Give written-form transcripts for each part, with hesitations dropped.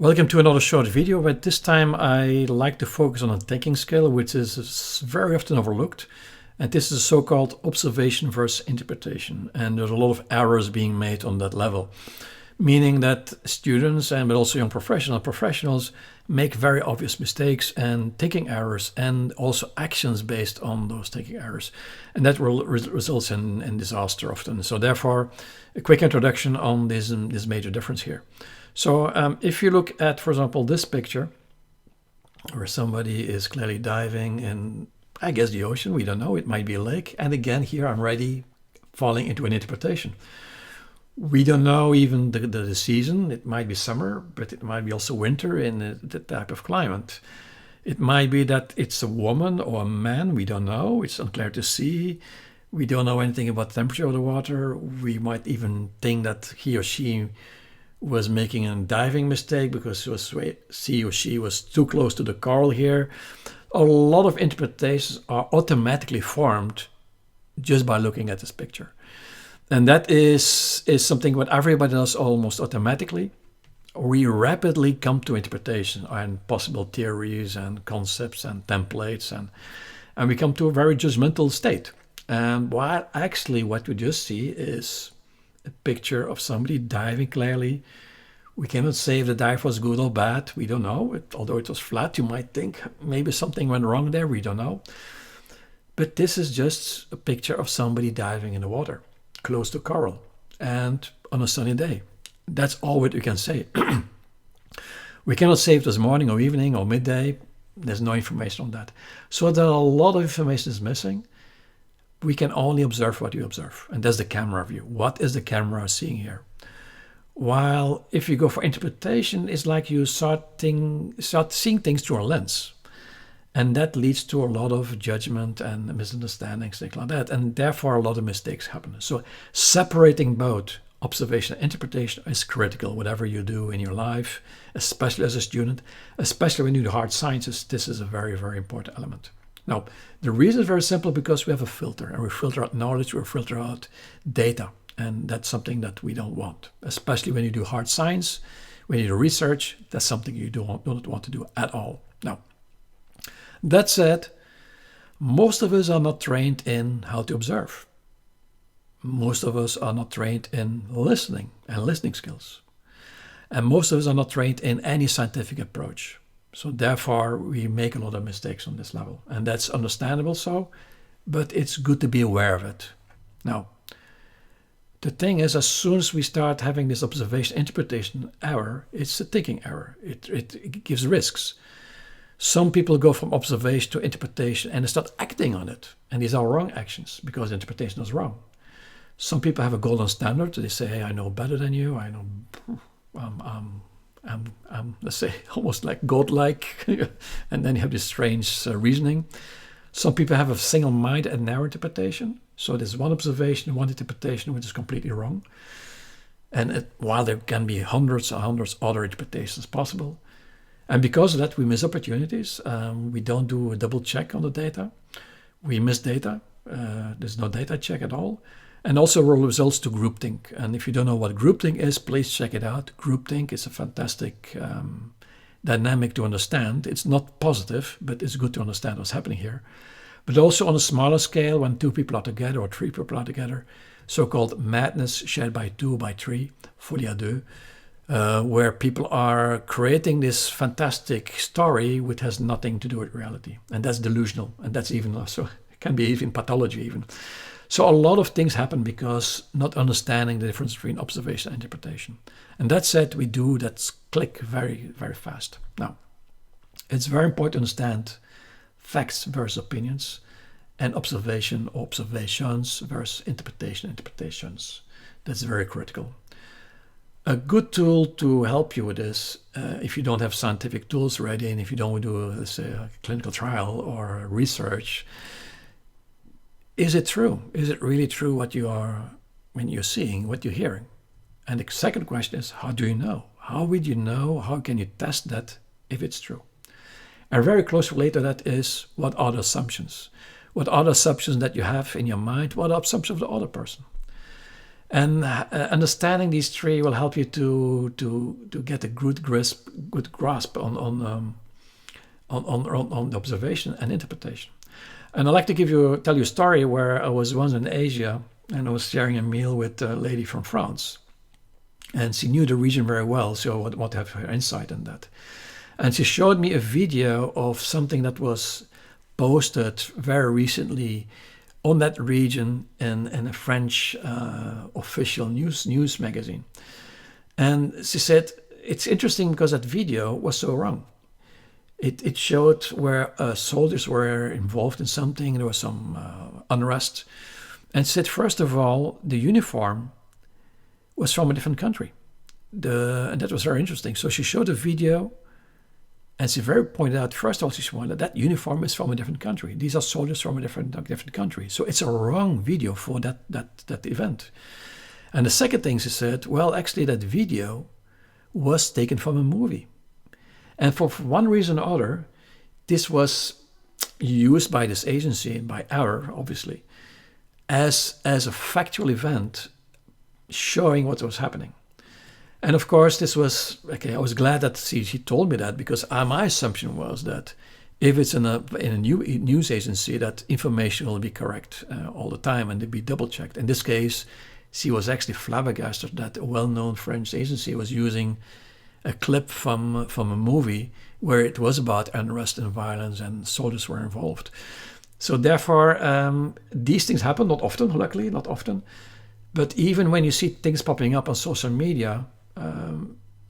Welcome to another short video, but this time I like to focus on a thinking skill, which is very often overlooked. And this is a so-called observation versus interpretation. And there's a lot of errors being made on that level, meaning that students but also young professionals make very obvious mistakes and thinking errors and also actions based on those thinking errors. And that results in disaster often. So therefore, a quick introduction on this major difference here. So if you look at, for example, this picture, where somebody is clearly diving in, I guess, the ocean, we don't know, it might be a lake. And again, here I'm already falling into an interpretation. We don't know even the season. It might be summer, but it might be also winter in the type of climate. It might be that it's a woman or a man, we don't know. It's unclear to see. We don't know anything about the temperature of the water. We might even think that he or she was making a diving mistake because he or she was too close to the coral here. A lot of interpretations are automatically formed just by looking at this picture. And that is something what everybody does almost automatically. We rapidly come to interpretation and possible theories and concepts and templates, and we come to a very judgmental state. And while actually what we just see is a picture of somebody diving clearly. We cannot say if the dive was good or bad. We don't know. Although it was flat, you might think maybe something went wrong there. We don't know. But this is just a picture of somebody diving in the water, close to coral, and on a sunny day. That's all what we can say. We cannot say if it was morning or evening or midday. There's no information on that. So there are a lot of information is missing. We can only observe what you observe. And that's the camera view. What is the camera seeing here? While if you go for interpretation, it's like you start seeing things through a lens. And that leads to a lot of judgment and misunderstandings, things like that. And therefore, a lot of mistakes happen. So separating both observation and interpretation is critical, whatever you do in your life, especially as a student, especially when you do hard sciences. This is a very, very important element. Now, the reason is very simple, because we have a filter, and we filter out knowledge, we filter out data, and that's something that we don't want, especially when you do hard science, when you do research. That's something you don't want to do at all. Now, that said, most of us are not trained in how to observe. Most of us are not trained in listening and listening skills. And most of us are not trained in any scientific approach. So therefore, we make a lot of mistakes on this level. And that's understandable so, but it's good to be aware of it. Now, the thing is, as soon as we start having this observation interpretation error, it's a thinking error. It gives risks. Some people go from observation to interpretation and they start acting on it. And these are wrong actions because the interpretation is wrong. Some people have a golden standard. They say, hey, I know better than you. I know, I'm let's say, almost like godlike. And then you have this strange reasoning. Some people have a single mind and narrow interpretation. So there's one observation, one interpretation, which is completely wrong. And while there can be hundreds and hundreds of other interpretations possible. And because of that, we miss opportunities. We don't do a double check on the data. We miss data. There's no data check at all. And also results to groupthink. And if you don't know what groupthink is, please check it out. Groupthink is a fantastic dynamic to understand. It's not positive, but it's good to understand what's happening here. But also on a smaller scale, when two people are together or three people are together, so-called madness shared by two or by three, Folie, deux, where people are creating this fantastic story which has nothing to do with reality. And that's delusional. And that's even also, it can be even pathology even. So a lot of things happen because not understanding the difference between observation and interpretation. And that said, we do that click very, very fast. Now, it's very important to understand facts versus opinions, and observation or observations versus interpretations. That's very critical. A good tool to help you with this, if you don't have scientific tools ready, and if you don't do, let's say, a clinical trial or research, is it true? Is it really true what you are, when you're seeing, what you're hearing? And the second question is, how do you know? How would you know? How can you test that if it's true? And very close related to that is, what are the assumptions? What are the assumptions that you have in your mind? What are the assumptions of the other person? And understanding these three will help you to get a good grasp on the observation and interpretation. And I'd like to tell you a story where I was once in Asia and I was sharing a meal with a lady from France. And she knew the region very well, so I want to have her insight in that. And she showed me a video of something that was posted very recently on that region in a French official news magazine. And she said, it's interesting because that video was so wrong. It showed where soldiers were involved in something, there was some unrest. And said, first of all, the uniform was from a different country. And that was very interesting. So she showed a video and she very pointed out, first of all, she pointed out that uniform is from a different country. These are soldiers from a different country. So it's a wrong video for that event. And the second thing she said, well, actually that video was taken from a movie. And for one reason or other, this was used by this agency, by error, obviously, as a factual event showing what was happening. And of course, this was, okay, I was glad that she told me that, because my assumption was that if it's in a news agency, that information will be correct all the time and to be double checked. In this case, she was actually flabbergasted that a well-known French agency was using a clip from a movie where it was about unrest and violence and soldiers were involved. So therefore, these things happen, not often, luckily, not often. But even when you see things popping up on social media,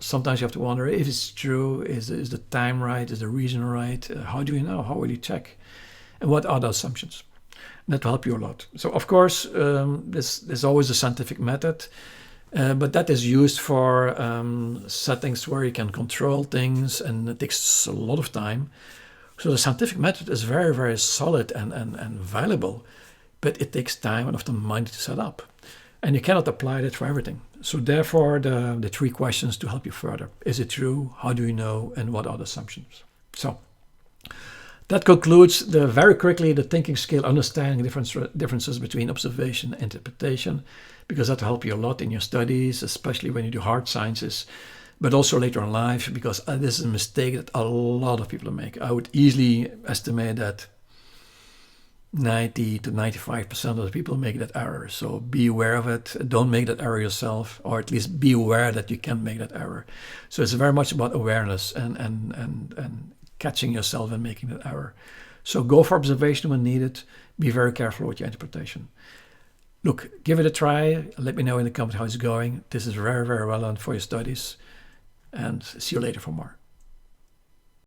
sometimes you have to wonder if it's true, is the time right, is the reason right, how do you know, how will you check? And what are the assumptions? And that will help you a lot. So of course, there's always a scientific method, but that is used for settings where you can control things, and it takes a lot of time. So the scientific method is very, very solid and valuable, but it takes time and often money to set up. And you cannot apply that for everything. So therefore, the three questions to help you further. Is it true? How do you know? And what are the assumptions? So that concludes very quickly the thinking scale, understanding differences between observation and interpretation, because that will help you a lot in your studies, especially when you do hard sciences, but also later in life, because this is a mistake that a lot of people make. I would easily estimate that 90 to 95% of the people make that error. So be aware of it. Don't make that error yourself, or at least be aware that you can make that error. So it's very much about awareness and catching yourself and making that error. So go for observation when needed. Be very careful with your interpretation. Look, give it a try. Let me know in the comments how it's going. This is very, very relevant for your studies. And see you later for more.